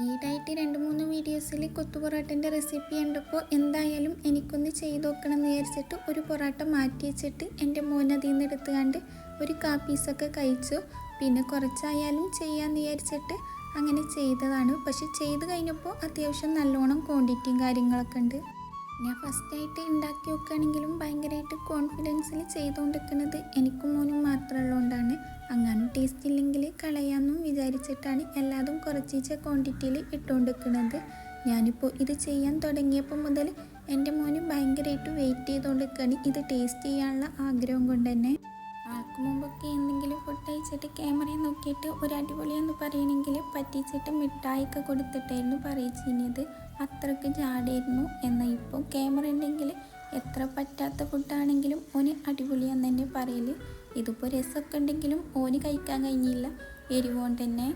ഈടായിട്ട് 2-3 വീഡിയോസിൽ കൊത്തു പൊറോട്ടൻ്റെ റെസിപ്പി കണ്ടപ്പോൾ എന്തായാലും എനിക്കൊന്ന് ചെയ്ത് നോക്കണം എന്ന് വിചാരിച്ചിട്ട് ഒരു പൊറോട്ട മാറ്റി വെച്ചിട്ട് എൻ്റെ മോൻ അതിൽ നിന്ന് എടുത്തുകൊണ്ട് ഒരു കാപ്പീസൊക്കെ കഴിച്ചു. പിന്നെ കുറച്ചായാലും ചെയ്യാമെന്ന് വിചാരിച്ചിട്ട് അങ്ങനെ ചെയ്തതാണ്. പക്ഷെ ചെയ്ത് കഴിഞ്ഞപ്പോൾ അത്യാവശ്യം നല്ലോണം ക്വാണ്ടിറ്റിയും കാര്യങ്ങളൊക്കെ ഉണ്ട്. ഞാൻ ഫസ്റ്റായിട്ട് ഉണ്ടാക്കി വെക്കുകയാണെങ്കിലും ഭയങ്കരമായിട്ട് കോൺഫിഡൻസിൽ ചെയ്തുകൊണ്ടിരിക്കുന്നത് എനിക്കും മോനും മാത്രമുള്ളതുകൊണ്ടാണ്. അങ്ങനെ ടേസ്റ്റ് ഇല്ലെങ്കിൽ കളയാമെന്നും വിചാരിച്ചിട്ടാണ് എല്ലാതും കുറച്ച് ക്വാണ്ടിറ്റിയിൽ ഇട്ടുകൊണ്ടിരിക്കുന്നത്. ഞാനിപ്പോൾ ഇത് ചെയ്യാൻ തുടങ്ങിയപ്പോൾ മുതൽ എൻ്റെ മോന് ഭയങ്കരമായിട്ട് വെയിറ്റ് ചെയ്തുകൊണ്ടിരിക്കുകയാണ്, ഇത് ടേസ്റ്റ് ചെയ്യാനുള്ള ആഗ്രഹം കൊണ്ട് തന്നെ. ആൾക്ക് മുമ്പൊക്കെ എന്തെങ്കിലും ഫുഡ് കഴിച്ചിട്ട് ക്യാമറയെ നോക്കിയിട്ട് ഒരു അടിപൊളിയെന്ന് പറയണമെങ്കിൽ പറ്റിച്ചിട്ട് മിഠായിയൊക്കെ കൊടുത്തിട്ടായിരുന്നു പറയിച്ചിരുന്നത്. അത്രയ്ക്ക് ജാടായിരുന്നു. എന്നാൽ ഇപ്പോൾ ക്യാമറ ഉണ്ടെങ്കിൽ എത്ര പറ്റാത്ത ഫുഡാണെങ്കിലും ഓന് അടിപൊളിയാന്ന് തന്നെ പറയൽ. ഇതിപ്പോൾ രസമൊക്കെ ഉണ്ടെങ്കിലും ഓന് കഴിക്കാൻ കഴിഞ്ഞില്ല, എരിവുകൊണ്ട് തന്നെ.